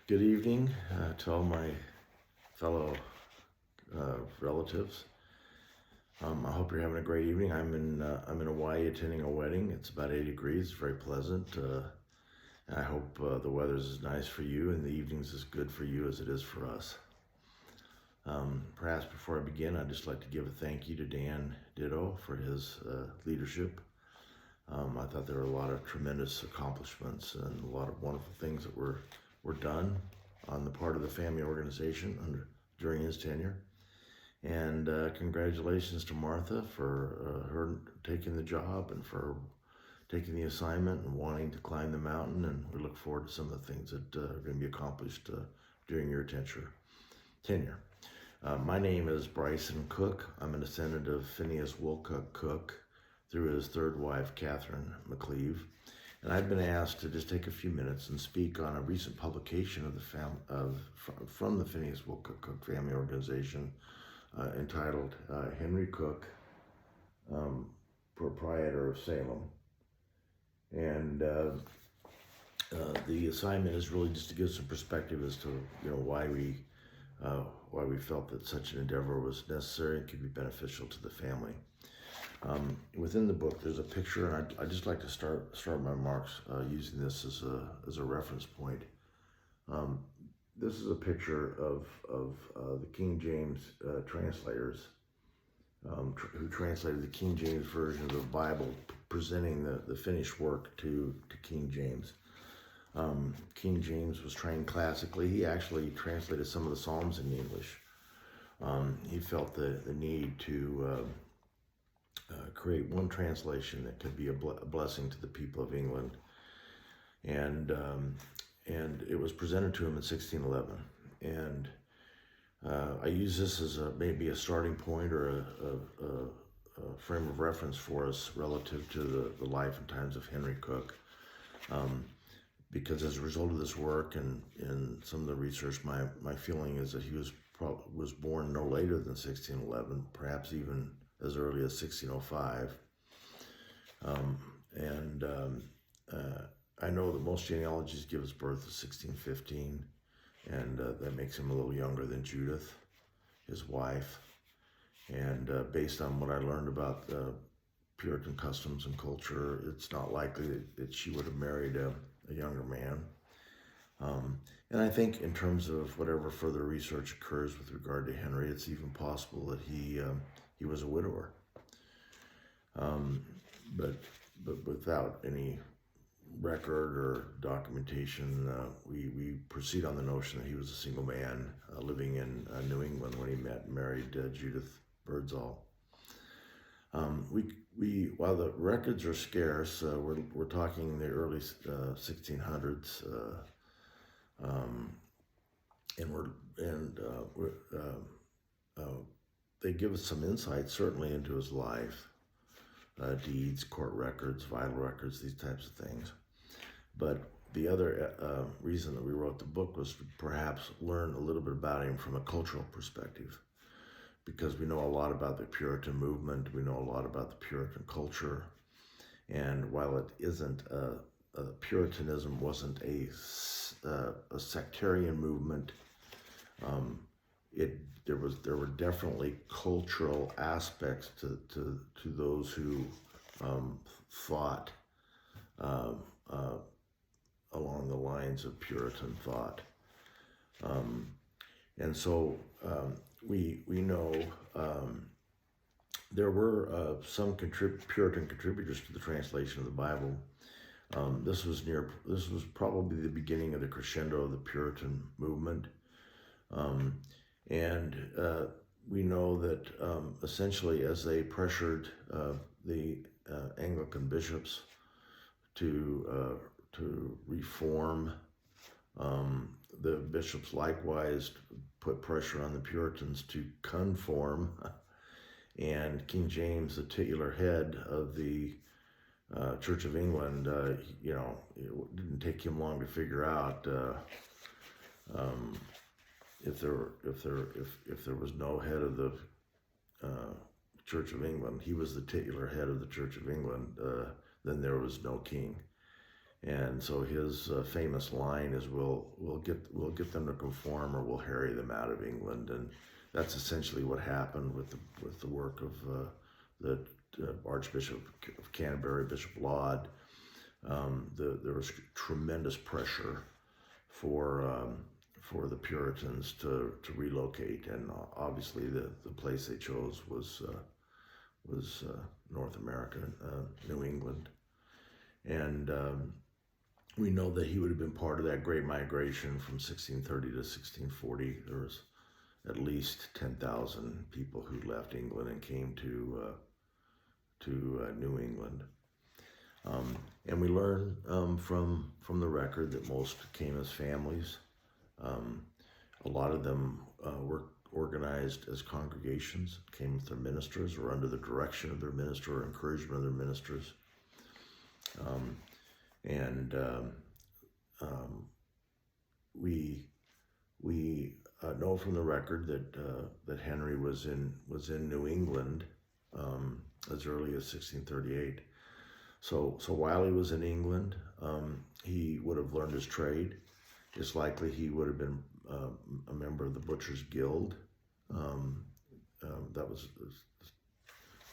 Good evening to all my fellow relatives. I hope you're having a great evening. I'm in Hawaii attending a wedding. It's about 80 degrees, very pleasant. I hope the weather's as nice for you and the evening's as good for you as it is for us. Perhaps before I begin, I'd just like to give a thank you to Dan Ditto for his leadership. I thought there were a lot of tremendous accomplishments and a lot of wonderful things that were done on the part of the family organization during his tenure. And congratulations to Martha for her taking the job and for taking the assignment and wanting to climb the mountain. And we look forward to some of the things that are going to be accomplished during your tenure. My name is Bryson Cook. I'm a descendant of Phineas Wilcock Cook through his third wife, Catherine McLeave. And I've been asked to just take a few minutes and speak on a recent publication of from the Phineas Wilcock Cook Family Organization entitled Henry Cook, Proprietor of Salem. And the assignment is really just to give some perspective as to why we felt that such an endeavor was necessary and could be beneficial to the family. Within the book, there's a picture, and I'd just like to start my remarks using this as a reference point. This is a picture of the King James translators who translated the King James version of the Bible, presenting the finished work to King James. King James was trained classically. He actually translated some of the Psalms in English. He felt the need to create one translation that could be a blessing to the people of England, and it was presented to him in 1611. And I use this as maybe a starting point or a frame of reference for us relative to the life and times of Henry Cook, because as a result of this work and some of the research, my feeling is that he was born no later than 1611, perhaps even as early as 1605. I know that most genealogies give his birth as 1615, and that makes him a little younger than Judith, his wife. And based on what I learned about Puritan customs and culture, it's not likely that she would have married a younger man. And I think in terms of whatever further research occurs with regard to Henry, it's even possible that he was a widower. But without any record or documentation, we proceed on the notion that he was a single man living in New England when he met and married Judith Birdsall. While the records are scarce, we're talking the early 1600s, they give us some insight certainly into his life, deeds, court records, vital records, these types of things. But the other reason that we wrote the book was to perhaps learn a little bit about him from a cultural perspective, because we know a lot about the Puritan movement, we know a lot about the Puritan culture, and while it isn't Puritanism wasn't a sectarian movement, there were definitely cultural aspects to those who thought along the lines of Puritan thought, and so we know there were some Puritan contributors to the translation of the Bible. This was probably the beginning of the crescendo of the Puritan movement. And we know that essentially as they pressured the Anglican bishops to reform, the bishops likewise put pressure on the Puritans to conform, and King James, the titular head of the Church of England, it didn't take him long to figure out if there was no head of the Church of England, he was the titular head of the Church of England, then there was no king. And so his famous line is, "We'll get them to conform, or we'll harry them out of England." And that's essentially what happened with the work of the Archbishop of Canterbury, Bishop Laud. There was tremendous pressure for the Puritans to relocate, and obviously the place they chose was North America, New England. And we know that he would have been part of that great migration from 1630 to 1640. There was at least 10,000 people who left England and came to New England. And we learn from the record that most came as families. A lot of them were organized as congregations, came with their ministers or under the direction of their minister or encouragement of their ministers. We know from the record that Henry was in New England as early as 1638. So while he was in England, he would have learned his trade. It's likely he would have been a member of the Butchers Guild. That was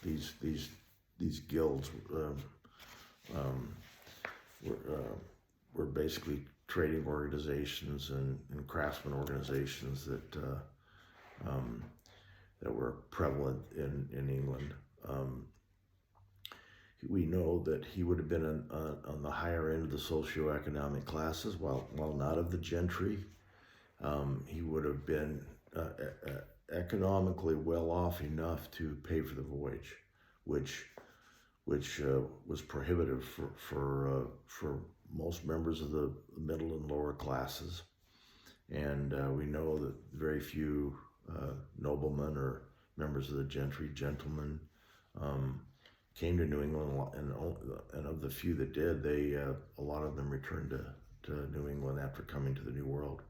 these guilds were basically trading organizations and craftsman organizations that were prevalent in England. We know that he would have been on the higher end of the socioeconomic classes, while not of the gentry. He would have been economically well off enough to pay for the voyage, which was prohibitive for most members of the middle and lower classes. And we know that very few noblemen or members of the gentry, gentlemen, came to New England, and of the few that did, a lot of them returned to New England after coming to the New World.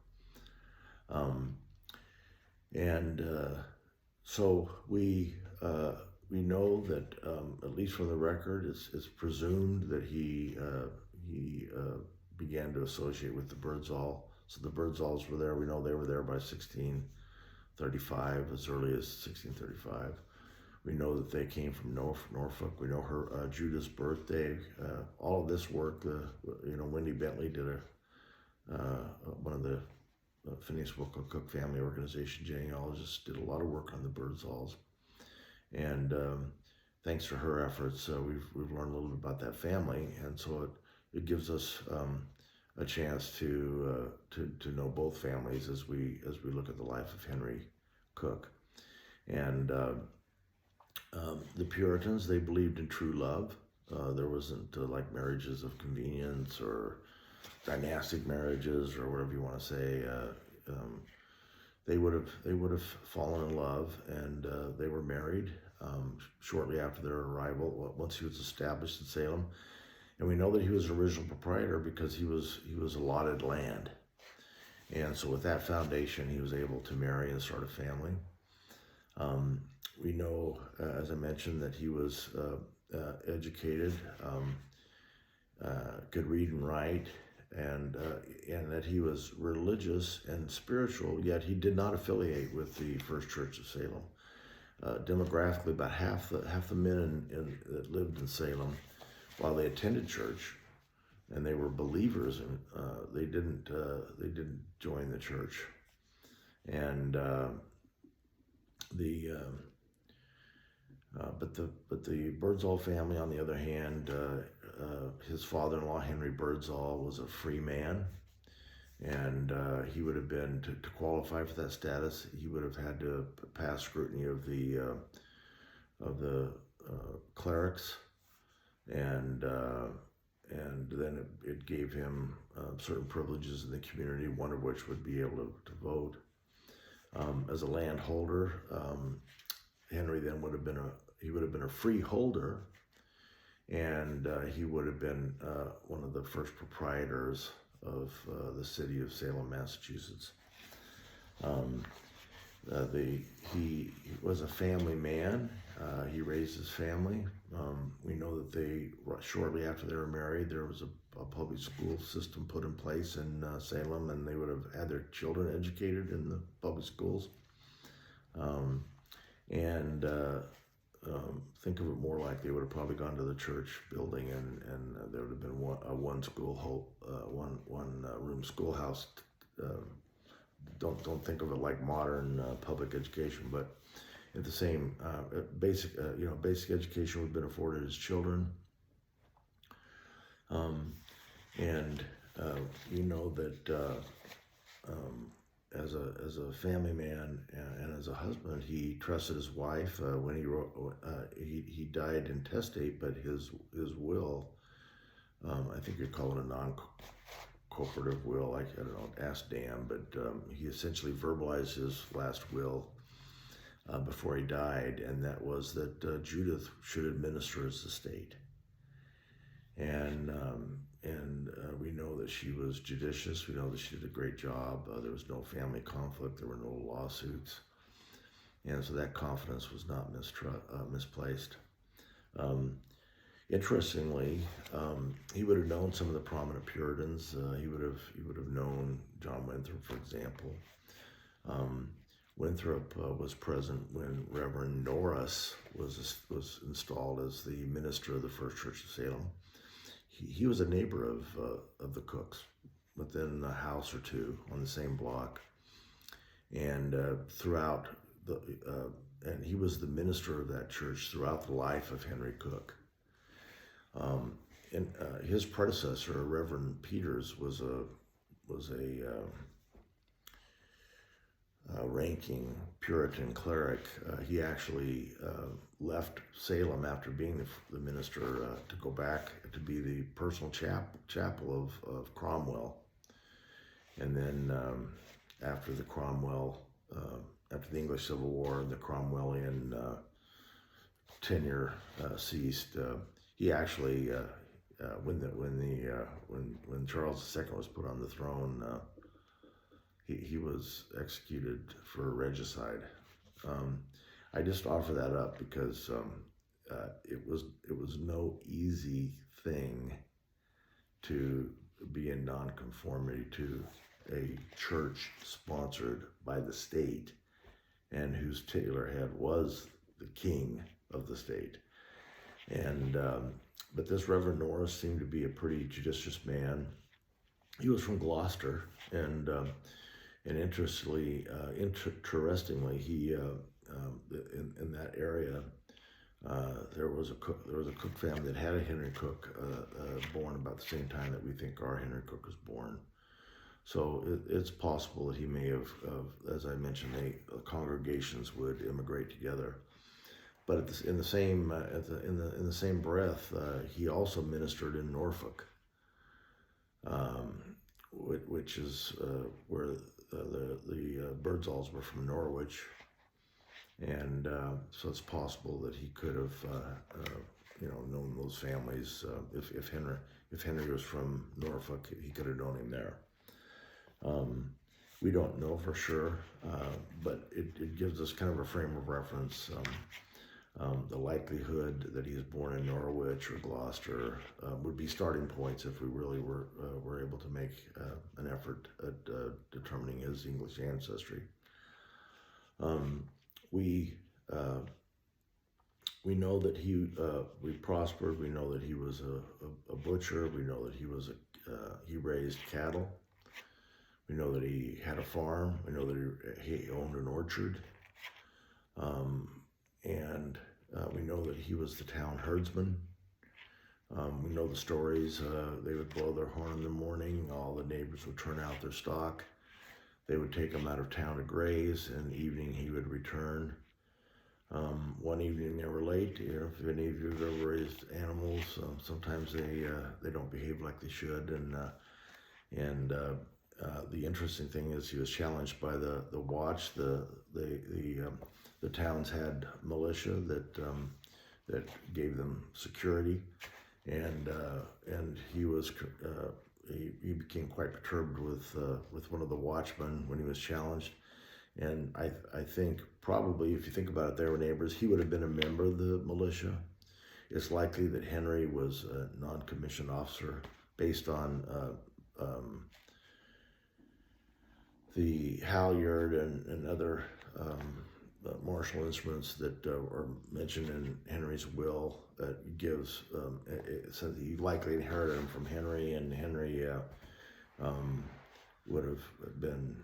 So we know that, at least from the record, it's presumed that he began to associate with the Birdsall. So the Birdsalls were there. We know they were there by 1635, as early as 1635. We know that they came from Norfolk. We know her Judith's birthday. All of this work, Wendy Bentley did one of the Phineas Wilco Cook family organization genealogists did a lot of work on the Birdsalls, and thanks to her efforts, we've learned a little bit about that family, and so it gives us a chance to know both families as we look at the life of Henry Cook. And the Puritans, they believed in true love. There wasn't like marriages of convenience or dynastic marriages or whatever you want to say. They would have fallen in love, and they were married shortly after their arrival. Once he was established in Salem, and we know that he was the original proprietor because he was allotted land, and so with that foundation, he was able to marry and start a family. We know, as I mentioned, that he was educated, could read and write, and that he was religious and spiritual, yet he did not affiliate with the First Church of Salem. Demographically, about half the men that lived in Salem, while they attended church and they were believers, and they didn't join the church. And but the Birdsall family, on the other hand, his father-in-law Henry Birdsall was a free man, and he would have been to qualify for that status. He would have had to pass scrutiny of the clerics, and then it gave him certain privileges in the community. One of which would be able to vote. As a landholder, Henry then would have been a freeholder, and he would have been one of the first proprietors of the city of Salem, Massachusetts. He was a family man. He raised his family. We know that shortly after they were married, there was a public school system put in place in Salem, and they would have had their children educated in the public schools. And think of it more like they would have probably gone to the church building, and there would have been one room schoolhouse. Don't think of it like modern public education, but at the same basic education would have been afforded as children. And we know that as a family man and as a husband, he trusted his wife. When he died intestate, but his will, I think you'd call it a non-cooperative will. I don't know, ask Dan, but he essentially verbalized his last will before he died, and that was that Judith should administer his estate. And we know that she was judicious. We know that she did a great job. There was no family conflict. There were no lawsuits. And so that confidence was not misplaced. Interestingly, he would have known some of the prominent Puritans. He would have known John Winthrop, for example. Winthrop was present when Reverend Norris was installed as the minister of the First Church of Salem. He was a neighbor of the Cooks, within a house or two on the same block, and and he was the minister of that church throughout the life of Henry Cook. And his predecessor, Reverend Peters, was a ranking Puritan cleric. He actually left Salem after being the minister to go back to be the personal chapel of Cromwell. And then after the English Civil War, the Cromwellian tenure ceased. He actually, when Charles II was put on the throne, he was executed for regicide. I just offer that up because it was no easy thing to be in nonconformity to a church sponsored by the state, and whose titular head was the king of the state. And but this Reverend Norris seemed to be a pretty judicious man. He was from Gloucester, and interestingly, he in that area there was a Cook family that had a Henry Cook born about the same time that we think our Henry Cook was born. So it's possible that he may have, as I mentioned, congregations would immigrate together. But in the same breath, he also ministered in Norfolk, which is where the Birdsalls were from Norwich, and so it's possible that he could have, known those families. If Henry was from Norfolk, he could have known him there. We don't know for sure, but it gives us kind of a frame of reference. The likelihood that he was born in Norwich or Gloucester would be starting points if we really were able to make an effort at determining his English ancestry. We know that we prospered. We know that he was a butcher. We know that he raised cattle. We know that he had a farm. We know that he owned an orchard. And we know that he was the town herdsman. We know the stories. They would blow their horn in the morning. All the neighbors would turn out their stock. They would take him out of town to graze, and evening he would return. One evening they were late. If any of you have ever raised animals, sometimes they don't behave like they should. And the interesting thing is he was challenged by the watch. The towns had militia that gave them security, and he became quite perturbed with one of the watchmen when he was challenged. And I think probably, if you think about it, they were neighbors. He would have been a member of the militia. It's likely that Henry was a non-commissioned officer based on the halyard and other martial instruments that are mentioned in Henry's will. That gives it says he likely inherited them from Henry, and Henry would have been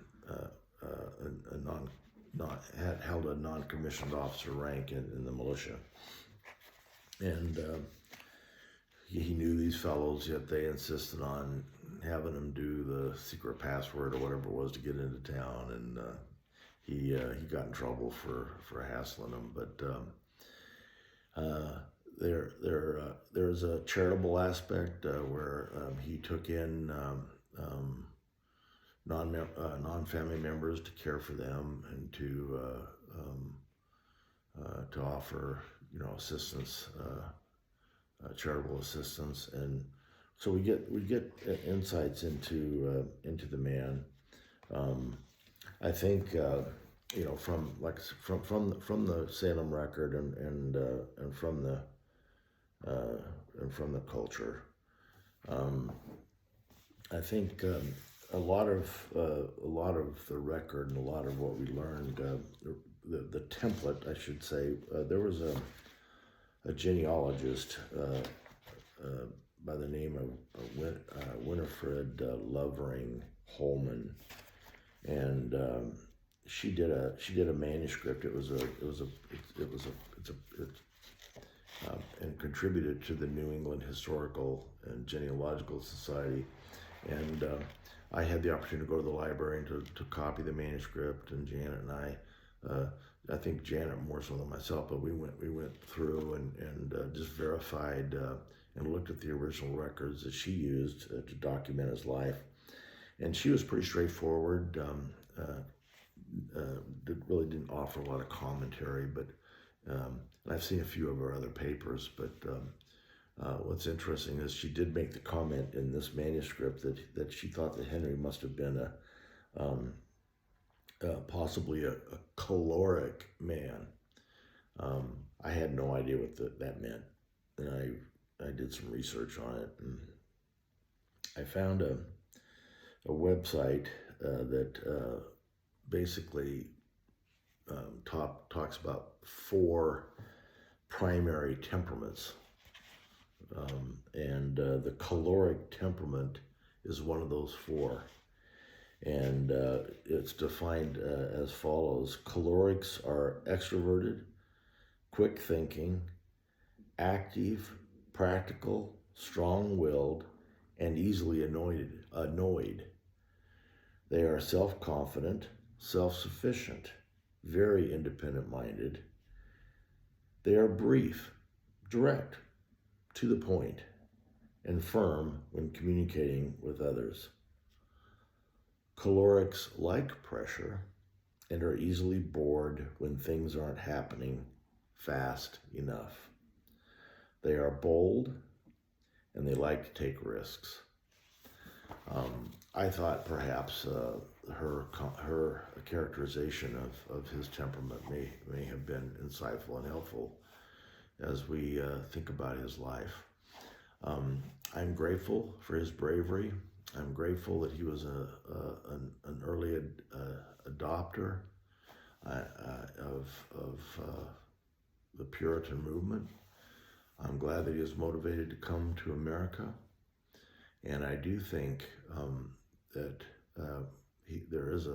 had held a non-commissioned officer rank in the militia, and he knew these fellows, yet they insisted on having him do the secret password or whatever it was to get into town, and he got in trouble for hassling them. But there's a charitable aspect where he took in non-family members to care for them and to offer assistance, charitable assistance, and so we get insights into the man. I think from the Salem record and from the culture. I think a lot of the record and a lot of what we learned, the template, I should say. There was a genealogist by the name of Winifred Lovering Holman, and she did a manuscript. And contributed to the New England Historical and Genealogical Society, and I had the opportunity to go to the library and to copy the manuscript, and Janet and I think Janet more so than myself, but we went through and just verified and looked at the original records that she used to document his life, and she was pretty straightforward. Really didn't offer a lot of commentary, but and I've seen a few of her other papers, but what's interesting is she did make the comment in this manuscript that she thought that Henry must have been possibly a caloric man. I had no idea what that meant, and I did some research on it, and I found a website that basically talks about 4 primary temperaments, and the caloric temperament is one of those 4, and it's defined as follows. Calorics are extroverted, quick thinking, active, practical, strong-willed, and easily annoyed. They are self-confident, self-sufficient, very independent-minded. They are brief, direct, to the point, and firm when communicating with others. Calorics like pressure and are easily bored when things aren't happening fast enough. They are bold and they like to take risks. I thought perhaps her characterization of his temperament may have been insightful and helpful as we think about his life. I'm grateful for his bravery. I'm grateful that he was an early adopter of the Puritan movement. I'm glad that he was motivated to come to America, and I do think that there is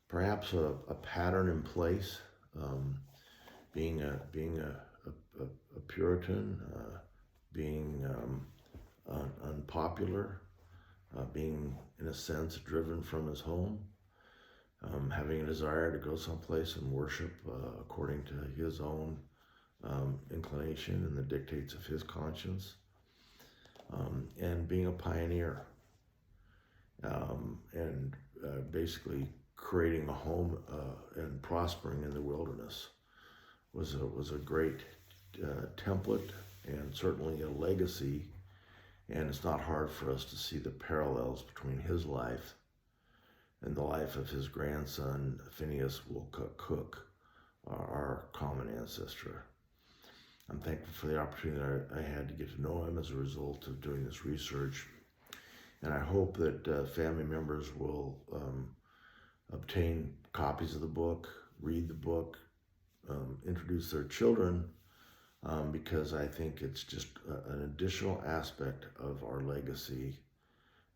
perhaps a pattern in place. Being a Puritan, being unpopular, being in a sense driven from his home, having a desire to go someplace and worship according to his own inclination and the dictates of his conscience, and being a pioneer, and basically creating a home and prospering in the wilderness was a great template and certainly a legacy. And it's not hard for us to see the parallels between his life and the life of his grandson, Phineas Woolcock Cook, our common ancestor. I'm thankful for the opportunity that I had to get to know him as a result of doing this research. And I hope that family members will obtain copies of the book, read the book, introduce their children, because I think it's just an additional aspect of our legacy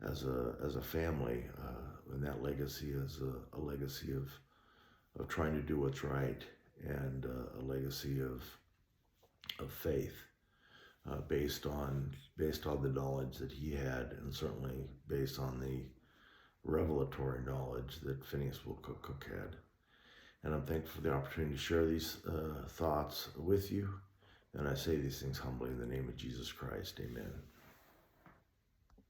as a family, and that legacy is a legacy of trying to do what's right, and a legacy of faith, based on the knowledge that he had, and certainly based on the revelatory knowledge that Phineas Will Cook had. And I'm thankful for the opportunity to share these thoughts with you. And I say these things humbly in the name of Jesus Christ. Amen.